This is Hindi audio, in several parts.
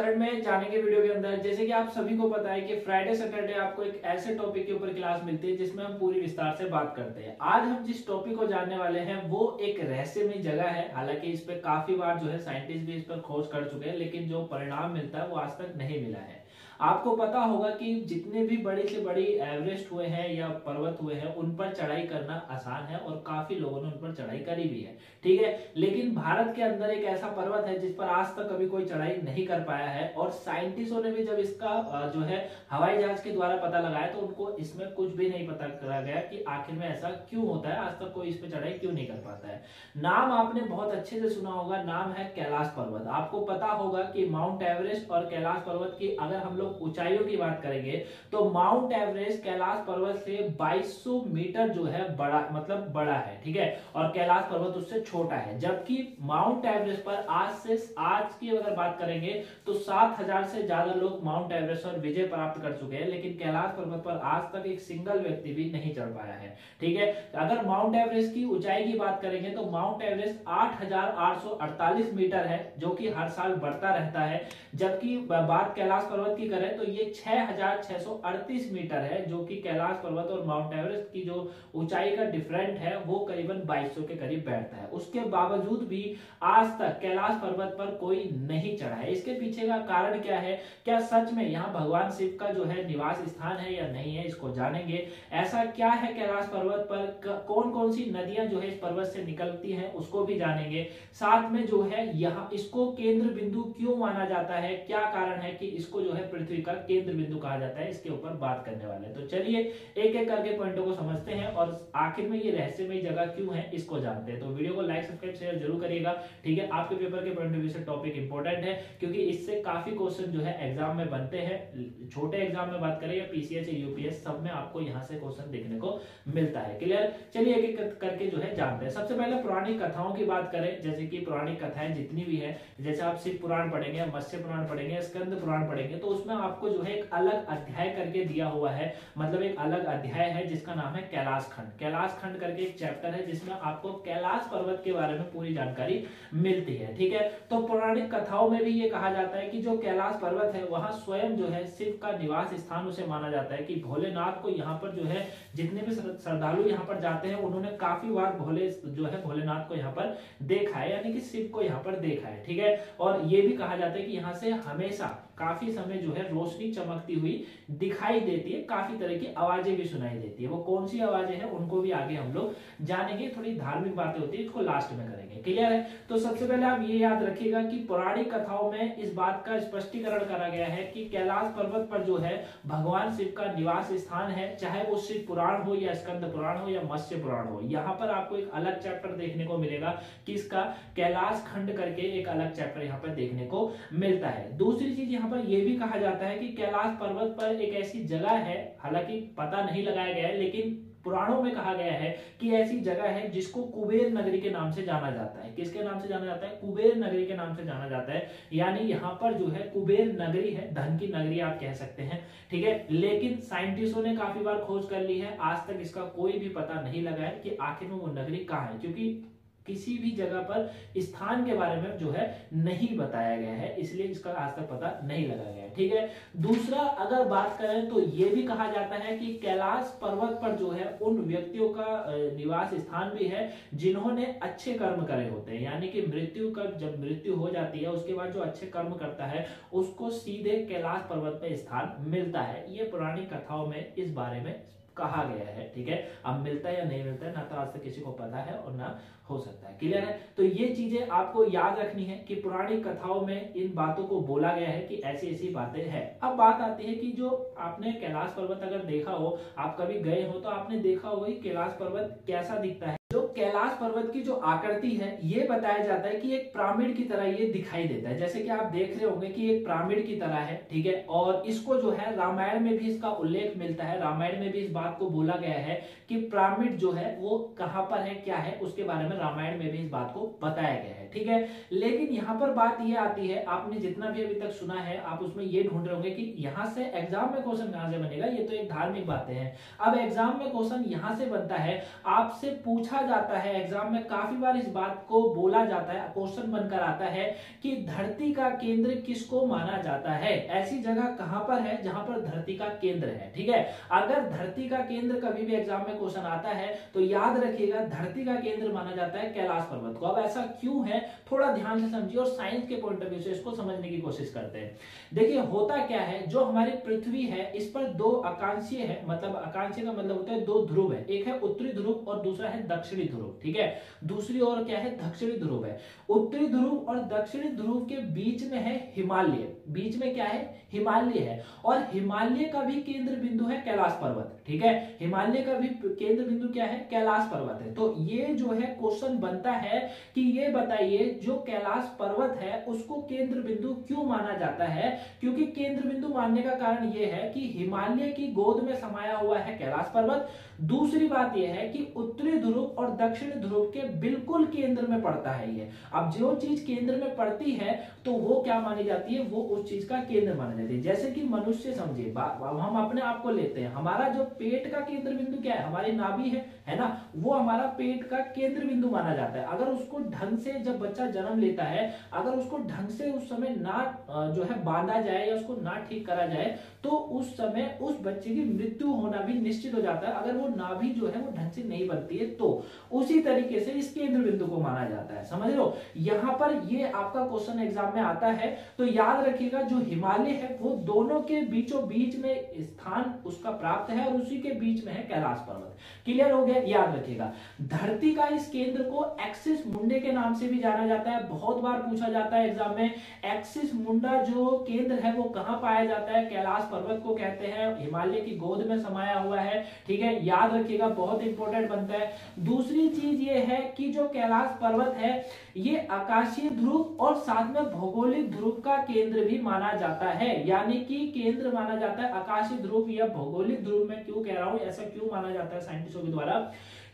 करंट में जानेंगे वीडियो के अंदर। जैसे कि आप सभी को पता है कि फ्राइडे सैटरडे आपको एक ऐसे टॉपिक के ऊपर क्लास मिलती है जिसमें हम पूरी विस्तार से बात करते हैं। आज हम जिस टॉपिक को जानने वाले हैं वो एक रहस्यमय जगह है। हालांकि इस पे काफी बार जो है साइंटिस्ट भी इस पर खोज कर चुके हैं, लेकिन जो परिणाम मिलता है वो आज तक नहीं मिला है। आपको पता होगा कि जितने भी बड़ी से बड़ी एवरेस्ट हुए हैं या पर्वत हुए हैं उन पर चढ़ाई करना आसान है और काफी लोगों ने उन पर चढ़ाई करी भी है, ठीक है। लेकिन भारत के अंदर एक ऐसा पर्वत है जिस पर आज तक कभी कोई चढ़ाई नहीं कर पाया है और साइंटिस्टों ने भी जब इसका जो है हवाई जहाज के द्वारा पता लगाया तो उनको इसमें कुछ भी नहीं पता करा गया कि आखिर में ऐसा क्यों होता है, आज तक कोई इस पर चढ़ाई क्यों नहीं कर पाता है। नाम आपने बहुत अच्छे से सुना होगा, नाम है कैलाश पर्वत। आपको पता होगा कि माउंट एवरेस्ट और कैलाश पर्वत की अगर हम लोग ऊंचाइयों की बात करेंगे तो माउंट एवरेस्ट कैलाश पर्वत से 2200 मीटर जो है बड़ा है, ठीक है, और कैलाश पर्वत उससे छोटा है। जबकि माउंट एवरेस्ट पर आज की अगर बात करेंगे तो 7000 से ज्यादा लोग माउंट एवरेस्ट और विजय प्राप्त कर चुके हैं, लेकिन कैलाश पर्वत पर आज तक एक सिंगल व्यक्ति भी नहीं चढ़ पाया है, ठीक है। अगर माउंट एवरेस्ट की ऊंचाई की बात करेंगे तो माउंट एवरेस्ट 8848 मीटर है, जो कि हर साल बढ़ता रहता है। जबकि बात कैलाश पर्वत की करें तो ये 6638 मीटर है, जो कि कैलाश पर्वत और माउंट एवरेस्ट की जो ऊंचाई का डिफरेंट है वो करीबन 2200 के करीब बैठता है। उसके बावजूद भी आज तक कैलाश पर्वत पर कोई नहीं चढ़ा है। इसके पीछे का कारण क्या है, क्या सच में यहाँ भगवान शिव का जो है निवास स्थान है या नहीं है, इसको जानेंगे। ऐसा क्या है कैलाश पर्वत पर, कौन कौन सी नदियां जो है इस पर्वत से निकलती हैं उसको भी जानेंगे। साथ में जो है यहाँ इसको केंद्र बिंदु क्यों माना जाता है, क्या कारण है कि इसको जो है पृथ्वी का केंद्र बिंदु कहा जाता है, इसके ऊपर बात करने वाले हैं। तो चलिए एक एक करके पॉइंटों को समझते हैं और आखिर में ये रहस्यमय जगह क्यों है इसको जानते हैं। तो वीडियो को लाइक सब्सक्राइब शेयर जरूर करिएगा, ठीक है। आपके पेपर के पॉइंट ऑफ व्यू से टॉपिक इंपॉर्टेंट है क्योंकि इससे काफी क्वेश्चन जो है एग्जाम में बनते हैं। छोटे एग्जाम में बात करें या पीसीएस या यूपीएस, सब में आपको यहाँ से क्वेश्चन देखने को मिलता है। क्लियर, चलिए एक एक करके जो है जानते हैं। सबसे पहले पौराणिक कथाओं की बात करें, जैसे कि पौराणिक कथाएं जितनी भी है, जैसे आप शिव पुराण पढ़ेंगे, मत्स्य पुराण पढ़ेंगे, स्कंद पुराण पढ़ेंगे, तो उसमें आपको जो है एक अलग अध्याय करके दिया हुआ है, मतलब एक अलग अध्याय है जिसका नाम है कैलाश खंड। कैलाश खंड करके एक चैप्टर है जिसमें आपको कैलाश पर्वत के बारे में पूरी जानकारी मिलती है, ठीक है। तो पौराणिक कथाओं में भी ये कहा जाता है कि जो कैलाश पर्वत है वहां स्वयं जो है शिव का निवास स्थान उसे माना जाता है, कि भोलेनाथ को यहाँ पर जो है जितने भी श्रद्धालु यहाँ पर जाते हैं उन्होंने काफी बार भोलेनाथ को यहाँ पर देखा है, यानी कि शिव को यहाँ पर देखा है, ठीक है। और ये भी कहा जाता है कि यहाँ से हमेशा काफी समय जो है रोशनी चमकती हुई दिखाई देती है, काफी तरह की आवाजें भी सुनाई देती है। वो कौन सी आवाजें हैं उनको भी आगे हम लोग जानेंगे, थोड़ी धार्मिक बातें होती है, इसको लास्ट में करेंगे। क्लियर है। तो सबसे पहले आप ये याद रखिएगा कि पौराणिक कथाओं में इस बात का स्पष्टीकरण करा गया है कि कैलाश पर्वत पर जो है भगवान शिव का निवास स्थान है, चाहे वो शिव पुराण हो या स्कंद पुराण हो या मत्स्य पुराण हो। यहाँ पर आपको एक अलग चैप्टर देखने को मिलेगा, किसका, कैलाश खंड करके एक अलग चैप्टर यहाँ पर देखने को मिलता है। दूसरी चीज यहाँ पर यह भी कहा जाता है कि कैलाश पर्वत पर एक ऐसी जगह है, हालांकि पता नहीं लगाया गया है, लेकिन पुराणों में कहा गया है कि ऐसी जगह है जिसको कुबेर नगरी के नाम से जाना जाता है। किसके नाम से जाना जाता है, कुबेर नगरी के नाम से जाना जाता है। यानी यहाँ पर जो है कुबेर नगरी है, धन की नगरी आप कह सकते हैं, ठीक है। लेकिन साइंटिस्टों ने काफी बार खोज कर ली है, आज तक इसका कोई भी पता नहीं लगा है कि आखिर में वो नगरी कहाँ है, क्योंकि किसी भी जगह पर स्थान के बारे में जो है नहीं बताया गया है, इसलिए इसका आज तक पता नहीं लगा गया है, ठीक है। दूसरा अगर बात करें तो यह भी कहा जाता है कि कैलाश पर्वत पर जो है उन व्यक्तियों का निवास स्थान भी है जिन्होंने अच्छे कर्म करे होते हैं, यानी कि जब मृत्यु हो जाती है उसके बाद जो अच्छे कर्म करता है उसको सीधे कैलाश पर्वत पे स्थान मिलता है। ये पौराणिक कथाओं में इस बारे में कहा गया है, ठीक है। अब मिलता है या नहीं मिलता है ना, तो आज तक किसी को पता है और ना हो सकता है। क्लियर है। तो ये चीजें आपको याद रखनी है कि पुरानी कथाओं में इन बातों को बोला गया है कि ऐसी ऐसी बातें हैं। अब बात आती है कि जो आपने कैलाश पर्वत अगर देखा हो, आप कभी गए हो तो आपने देखा होगा कि कैलाश पर्वत कैसा दिखता है। जो कैलाश पर्वत की जो आकृति है ये बताया जाता है कि एक पिरामिड की तरह ये दिखाई देता है, जैसे कि आप देख रहे होंगे कि एक पिरामिड की तरह है, ठीक है। और इसको जो है रामायण में भी इसका उल्लेख मिलता है, रामायण में भी इस बात को बोला गया है कि पिरामिड जो है वो कहां पर है, क्या है, उसके बारे में रामायण में भी इस बात को बताया गया है, ठीक है। लेकिन यहाँ पर बात ये आती है, आपने जितना भी अभी तक सुना है आप उसमें ये ढूंढ रहे होंगे कि यहाँ से एग्जाम में क्वेश्चन कहां से बनेगा, ये तो एक धार्मिक बातें हैं। अब एग्जाम में क्वेश्चन यहाँ से बनता है, आपसे पूछा जाता जाता है एग्जाम में, काफी बार इस बात को बोला जाता है, क्वेश्चन बनकर आता है कि धरती का केंद्र किसको माना जाता है। ऐसी जगह कहां पर है जहां पर धरती का केंद्र है। ठीक है, अगर धरती का केंद्र कभी भी एग्जाम में क्वेश्चन आता है तो याद रखिएगा धरती का केंद्र माना जाता है कैलाश पर्वत को। अब ऐसा क्यों है, थोड़ा ध्यान से समझिए और साइंस के पॉइंट ऑफ व्यू से इसको समझने की कोशिश करते हैं। देखिए होता क्या है, जो हमारी पृथ्वी है इस पर दो आकांक्षीय है, मतलब आकांक्षीय का मतलब होता है दो ध्रुव है, एक है उत्तरी ध्रुव और दूसरा है दक्षिणी ध्रुव। ठीक है, दूसरी ओर क्या है, दक्षिणी ध्रुव है। उत्तरी ध्रुव और दक्षिणी ध्रुव के बीच में है हिमालय, बीच में क्या है, हिमालय है, और हिमालय का भी केंद्र बिंदु है कैलाश पर्वत। ठीक है, हिमालय का भी केंद्र बिंदु क्या है, कैलाश पर्वत है। तो ये जो है क्वेश्चन बनता है कि ये बताइए जो कैलाश पर्वत है उसको केंद्र बिंदु क्यों माना जाता है। क्योंकि केंद्र बिंदु मानने का कारण ये है कि हिमालय की गोद में समाया हुआ है कैलाश पर्वत। दूसरी बात यह है कि उत्तरी ध्रुव और दक्षिण ध्रुव के बिल्कुल केंद्र में पड़ता है ये। अब जो चीज केंद्र में पड़ती है तो वो क्या मानी जाती है, वो उस चीज का केंद्र मानी जाती है। जैसे कि मनुष्य समझिए, हम अपने आप को लेते हैं, हमारा जो पेट का केंद्र बिंदु क्या है, हमारी नाभि है ना, वो हमारा पेट का केंद्र बिंदु माना जाता है। अगर उसको ढंग से, जब बच्चा जन्म लेता है, अगर उसको ढंग से उस समय ना जो है बांधा जाए या उसको ना ठीक करा जाए तो उस समय उस बच्चे की मृत्यु होना भी निश्चित हो जाता है, अगर वो नाभि जो है वो ढंग से नहीं बनती है तो। उसी तरीके से इस केंद्र बिंदु को माना जाता है, समझ लो। यहां पर ये आपका क्वेश्चन एग्जाम में आता है तो याद रखिएगा जो हिमालय है वो दोनों के बीचों बीच में स्थान उसका प्राप्त है और उसी के बीच में है कैलाश पर्वत। क्लियर हो गया, याद रखिएगा। धरती का इस केंद्र को एक्सिस मुंडे के नाम से भी जाना जाता है, बहुत बार पूछा जाता है एग्जाम में। एक्सिस मुंडा जो केंद्र है वो कहां पाया जाता है, कैलाश पर्वत को कहते हैं, हिमालय की गोद में समाया हुआ है। ठीक है, याद रखिएगा, बहुत इंपॉर्टेंट बनता है। दूसरी चीज ये है कि जो कैलाश पर्वत है ये आकाशीय ध्रुव और साथ में भौगोलिक ध्रुव का केंद्र भी माना जाता है, यानी कि केंद्र माना जाता है आकाशीय ध्रुव या भौगोलिक ध्रुव। में क्यों कह रहा हूं, ऐसा क्यों माना जाता है साइंटिस्टों के द्वारा,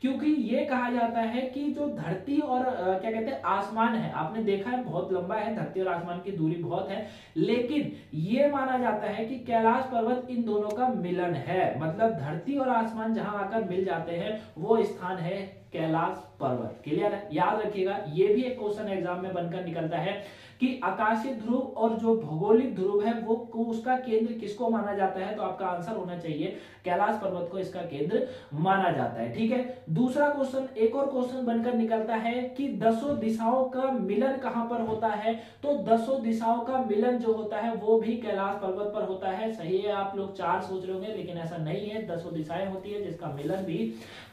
क्योंकि ये कहा जाता है कि जो धरती और क्या कहते हैं आसमान है, आपने देखा है बहुत लंबा है, धरती और आसमान की दूरी बहुत है, लेकिन ये माना जाता है कि कैलाश पर्वत इन दोनों का मिलन है, मतलब धरती और आसमान जहां आकर मिल जाते हैं वो स्थान है कैलाश पर्वत। क्लियर है, याद रखिएगा। ये भी एक क्वेश्चन एग्जाम में बनकर निकलता है कि आकाशीय ध्रुव और जो भौगोलिक ध्रुव है वो उसका केंद्र किसको माना जाता है, तो आपका आंसर होना चाहिए कैलाश पर्वत को इसका केंद्र माना जाता है। ठीक है, दूसरा क्वेश्चन, एक और क्वेश्चन बनकर निकलता है कि दसों दिशाओं का मिलन कहां पर होता है, तो दसों दिशाओं का मिलन जो होता है वो भी कैलाश पर्वत पर होता है। सही है, आप लोग चार सोच रहे होंगे, लेकिन ऐसा नहीं है, दसों दिशाएं होती है जिसका मिलन भी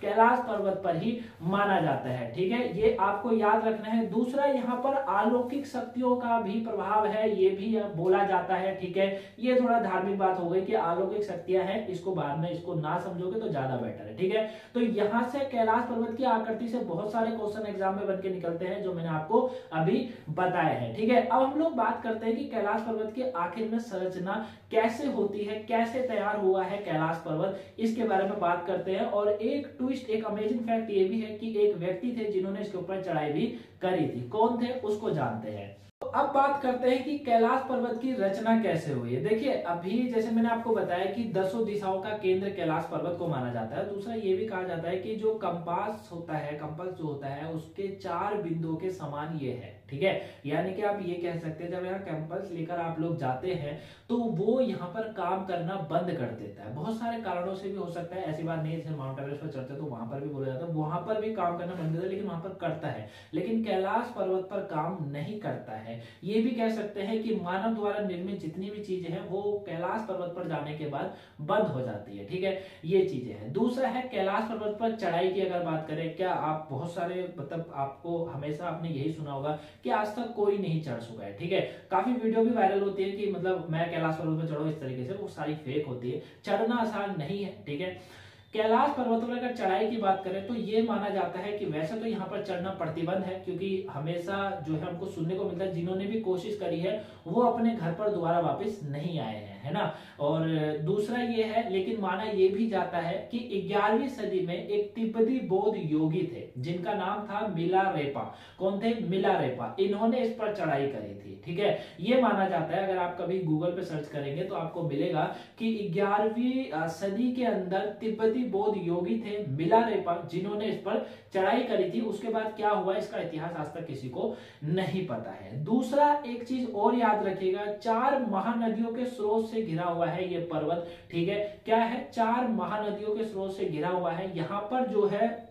कैलाश पर्वत पर ही माना जाता है। ठीक है, ये आपको याद रखना है। दूसरा, यहाँ पर अलौकिक शक्तियों का भी प्रभाव है, ये भी बोला जाता है। ठीक है, ये थोड़ा धार्मिक बात हो गई कि अलौकिक शक्तियां हैं, इसको बाद में इसको ना समझोगे तो ज्यादा बेटर है। ठीक है, तो यहां से कैलाश पर्वत की आकृति से बहुत सारे क्वेश्चन एग्जाम में बनके निकलते हैं जो मैंने आपको अभी बताए हैं। ठीक है, अब हम लोग बात करते हैं कि कैलाश पर्वत के आखिर में संरचना कैसे होती है, कैसे तैयार हुआ है कैलाश पर्वत, इसके बारे में बात करते हैं। और एक ट्विस्ट, एक अमेजिंग फैक्ट ये भी है कि एक व्यक्ति थे जिन्होंने इसके ऊपर चढ़ाई भी करी थी। कौन थे उसको जानते हैं। तो अब बात करते हैं कि कैलाश पर्वत की रचना कैसे हुई है। देखिए, अभी जैसे मैंने आपको बताया कि दसों दिशाओं का केंद्र कैलाश पर्वत को माना जाता है। दूसरा ये भी कहा जाता है कि जो कंपास होता है, कंपास जो होता है उसके 4 बिंदुओं के समान ये है। ठीक है, यानी कि आप ये कह सकते हैं जब यहाँ कंपास लेकर आप लोग जाते हैं तो वो यहाँ पर काम करना बंद कर देता है। बहुत सारे कारणों से भी हो सकता है, ऐसी बात नहीं है, जैसे माउंट एवरेस्ट पर चढ़ते तो वहां पर भी बोला जाता है, वहां पर भी काम करना बंद करता है, लेकिन वहां पर करता है, लेकिन कैलाश पर्वत पर काम नहीं करता है। ये भी कह सकते हैं कि मानव द्वारा निर्मित जितनी भी चीजें हैं वो कैलाश पर्वत पर जाने के बाद बंद हो जाती है। ठीक है, ये चीजें हैं। दूसरा है कैलाश पर्वत पर चढ़ाई की अगर बात करें, क्या आप बहुत सारे, मतलब आपको हमेशा आपने यही सुना होगा कि आज तक कोई नहीं चढ़ चुका है। ठीक है, काफी वीडियो भी वायरल होती है कि मतलब मैं कैलाश पर्वत पर चढ़ो इस तरीके से, वो सारी फेक होती है, चढ़ना आसान नहीं है। ठीक है, कैलाश पर्वत पर अगर चढ़ाई की बात करें तो ये माना जाता है कि वैसे तो यहाँ पर चढ़ना प्रतिबंध है, क्योंकि हमेशा जो है हमको सुनने को मिलता है जिन्होंने भी कोशिश करी है वो अपने घर पर दोबारा वापस नहीं आए हैं, है ना। और दूसरा ये है, लेकिन माना ये भी जाता है कि 11वीं सदी में एक तिब्बती बौद्ध योगी थे जिनका नाम था मिलारेपा। कौन थे? मिलारेपा। इन्होंने इस पर चढ़ाई करी थी। ठीक है, ये माना जाता है, अगर आप कभी गूगल पे सर्च करेंगे तो आपको मिलेगा कि 11वीं सदी के अंदर तिब्बती बौद्ध योगी थे मिलारेपा, जिन्होंने इस पर चढ़ाई करी थी। उसके बाद क्या हुआ इसका इतिहास आज तक किसी को नहीं पता है। दूसरा एक चीज और याद रखिएगा, 4 महानदियों के स्रोत से घिरा हुआ है ये पर्वत। ठीक है, क्या है? 4 महानदियों के स्रोत से घिरा हुआ है। यहाँ पर जो है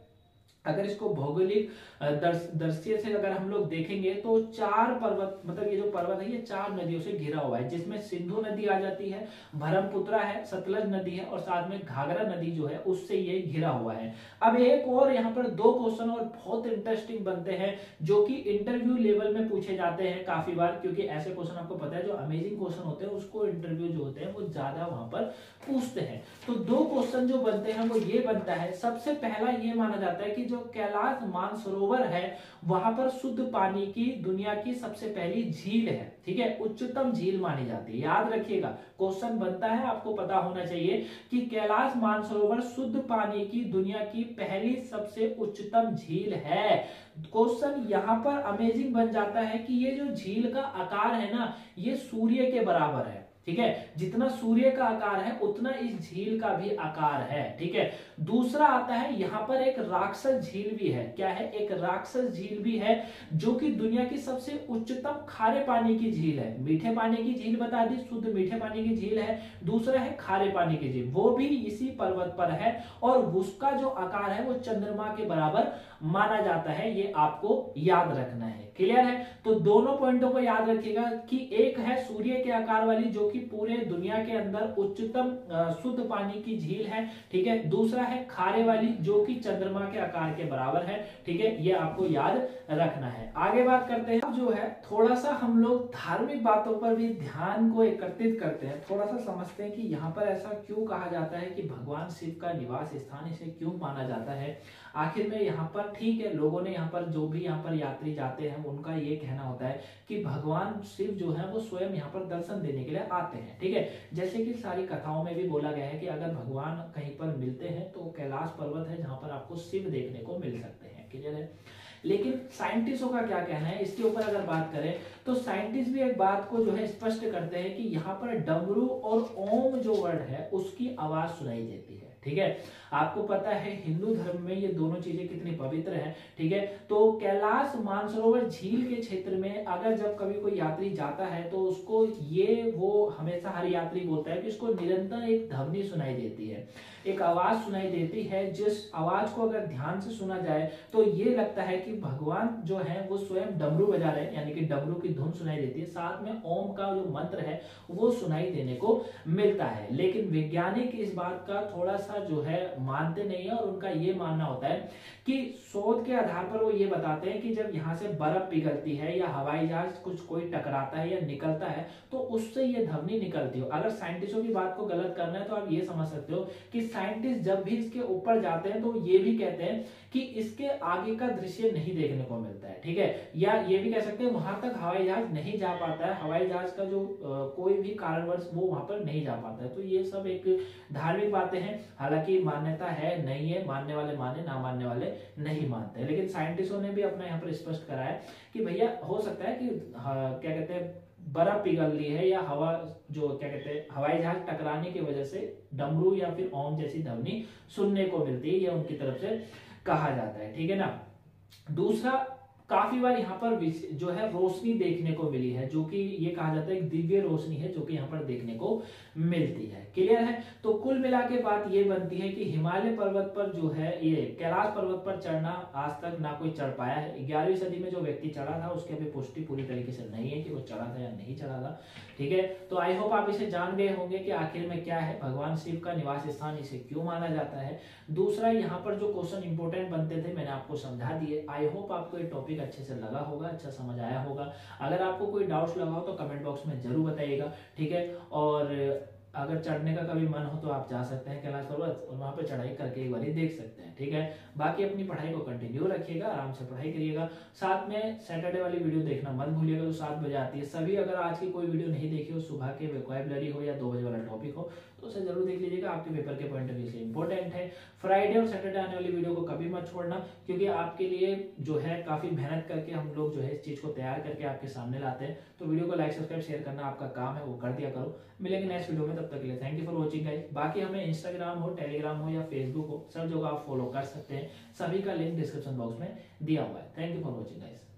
अगर इसको भौगोलिक दृष्टि से अगर हम लोग देखेंगे तो 4 पर्वत, मतलब ये जो पर्वत है ये 4 नदियों से घिरा हुआ है, जिसमें सिंधु नदी आ जाती है, ब्रह्मपुत्रा है, सतलज नदी है और साथ में घाघरा नदी जो है उससे ये घिरा हुआ है। अब एक और यहाँ पर 2 क्वेश्चन और बहुत इंटरेस्टिंग बनते हैं जो कि इंटरव्यू लेवल में पूछे जाते हैं काफी बार, क्योंकि ऐसे क्वेश्चन आपको पता है जो अमेजिंग क्वेश्चन होते हैं उसको इंटरव्यू जो होते हैं वो ज्यादा वहां पर पूछते हैं। तो 2 क्वेश्चन जो बनते हैं वो ये बनता है, सबसे पहला ये माना जाता है कि जो कैलाश मानसरोवर है वहां पर शुद्ध पानी की दुनिया की सबसे पहली झील है। ठीक है, उच्चतम झील मानी जाती है। याद रखिएगा, क्वेश्चन बनता है, आपको पता होना चाहिए कि कैलाश मानसरोवर शुद्ध पानी की दुनिया की पहली सबसे उच्चतम झील है। क्वेश्चन यहाँ पर अमेजिंग बन जाता है कि ये जो झील का आकार है ना, ये सूर्य के बराबर है। ठीक है, जितना सूर्य का आकार है उतना इस झील का भी आकार है। ठीक है, दूसरा आता है यहाँ पर एक राक्षस झील भी है। क्या है? एक राक्षस झील भी है जो कि दुनिया की सबसे उच्चतम खारे पानी की झील है। मीठे पानी की झील बता दी, शुद्ध मीठे पानी की झील है। दूसरा है खारे पानी की झील, वो भी इसी पर्वत पर है और उसका जो आकार है वो चंद्रमा के बराबर माना जाता है। ये आपको याद रखना है। क्लियर है? तो दोनों पॉइंटों को याद रखिएगा कि एक है सूर्य के आकार वाली जो कि पूरे दुनिया के अंदर उच्चतम शुद्ध पानी की झील है। ठीक है, दूसरा है खारे वाली जो कि चंद्रमा के आकार के बराबर है। ठीक है, ये आपको याद रखना है। आगे बात करते हैं, अब जो है थोड़ा सा हम लोग धार्मिक बातों पर भी ध्यान को एकत्रित करते हैं, थोड़ा सा समझते हैं कि यहाँ पर ऐसा क्यों कहा जाता है कि भगवान शिव का निवास स्थान इसे क्यों माना जाता है। आखिर में यहाँ पर ठीक है, लोगों ने यहाँ पर जो भी यहाँ पर यात्री जाते हैं उनका ये कहना होता है कि भगवान शिव जो है वो स्वयं यहाँ पर दर्शन देने के लिए आते हैं। ठीक है, जैसे कि सारी कथाओं में भी बोला गया है कि अगर भगवान कहीं पर मिलते हैं तो कैलाश पर्वत है जहां पर आपको शिव देखने को मिल सकते हैं। क्लियर है? लेकिन साइंटिस्टों का क्या कहना है इसके ऊपर अगर बात करें तो साइंटिस्ट भी एक बात को जो है स्पष्ट करते हैं कि यहाँ पर डमरू और ओम जो वर्ड है उसकी आवाज सुनाई देती है। ठीक है, आपको पता है हिंदू धर्म में ये दोनों चीजें कितनी पवित्र हैं। ठीक है, तो कैलाश मानसरोवर झील के क्षेत्र में अगर जब कभी कोई यात्री जाता है तो उसको ये वो हमेशा हर यात्री बोलता है कि उसको निरंतर एक ध्वनि सुनाई देती है, एक आवाज सुनाई देती है। जिस आवाज को अगर ध्यान से सुना जाए तो ये लगता है कि भगवान जो है वो स्वयं डमरू बजा रहे हैं, यानी कि डमरू की धुन सुनाई देती है, साथ में ओम का जो मंत्र है वो सुनाई देने को मिलता है। लेकिन वैज्ञानिक इस बात का थोड़ा सा जो है मानते नहीं है और उनका ये मानना होता है कि शोध के आधार पर वो ये बताते हैं कि जब यहाँ से बर्फ पिघलती है या हवाई जहाज कुछ कोई टकराता है या निकलता है तो उससे ये ध्वनि निकलती हो। अगर साइंटिस्टों की बात को गलत करना है तो आप ये समझ सकते हो कि साइंटिस्ट जब भी इसके ऊपर जाते हैं तो ये भी कहते हैं कि इसके आगे का दृश्य नहीं देखने को मिलता है। ठीक है, या ये भी कह सकते हैं वहां तक हवाई जहाज नहीं जा पाता है, हवाई जहाज का जो कोई भी कारणवश वो वहां पर नहीं जा पाता है। तो ये सब एक धार्मिक बातें हैं, हालांकि मान्यता है नहीं है, मानने वाले माने, ना मानने वाले नहीं मानते। लेकिन साइंटिस्टों ने भी अपना यहाँ पर स्पष्ट करा है कि भैया हो सकता है कि क्या कहते हैं बर्फ पिघल ली है या हवा जो क्या कहते हैं हवाई जहाज टकराने की वजह से डमरू या फिर ओम जैसी ध्वनि सुनने को मिलती है, या उनकी तरफ से कहा जाता है। ठीक है ना। दूसरा, काफी बार यहाँ पर जो है रोशनी देखने को मिली है, जो कि ये कहा जाता है एक दिव्य रोशनी है जो कि यहाँ पर देखने को मिलती है। क्लियर है? तो कुल मिला के बात ये बनती है कि हिमालय पर्वत पर जो है ये कैलाश पर्वत पर चढ़ना आज तक ना कोई चढ़ पाया है। 11वीं सदी में जो व्यक्ति चढ़ा था उसकी अभी पुष्टि पूरी तरीके से नहीं है कि वो चढ़ा था या नहीं चढ़ा था। ठीक है, तो आई होप आप इसे जान गए होंगे कि आखिर में क्या है भगवान शिव का निवास स्थान, इसे क्यों माना जाता है। दूसरा, यहाँ पर जो क्वेश्चन इंपोर्टेंट बनते थे मैंने आपको समझा दिए। आई होप आपको ये टॉपिक अच्छे से लगा होगा, अच्छा समझ आया होगा। अगर आपको कोई डाउट्स लगा हो तो कमेंट बॉक्स में जरूर बताइएगा। ठीक है, और अगर चढ़ने का कभी मन हो तो आप जा सकते हैं कैलाश पर्वत और वहां पर चढ़ाई करके एक बार देख सकते हैं। ठीक है। बाकी अपनी पढ़ाई को कंटिन्यू रखिएगा, आराम से पढ़ाई करिएगा। साथ में सैटरडे वाली वीडियो देखना मत भूलिएगा जो 7 बजे आती है। सभी अगर आज की कोई वीडियो नहीं देखी हो, सुबह के वोकैबुलरी हो या 2 बजे वाला टॉपिक हो, तो उसे जरूर देख लीजिएगा, आपके पेपर के पॉइंट ऑफ व्यू से इंपॉर्टेंट है। फ्राइडे और सैटरडे आने वाली वीडियो को कभी मत छोड़ना, क्योंकि आपके लिए जो है काफी मेहनत करके हम लोग जो है इस चीज को तैयार करके आपके सामने लाते हैं। तो वीडियो को लाइक सब्सक्राइब शेयर करना आपका काम है, वो कर दिया करो। मिलेंगे नेक्स्ट वीडियो में, तब तक के लिए thank you for watching guys. बाकी हमें इंस्टाग्राम हो, टेलीग्राम हो या फेसबुक हो, सब जगह आप फॉलो कर सकते हैं। सभी का लिंक डिस्क्रिप्शन बॉक्स में दिया हुआ है। Thank you for watching guys.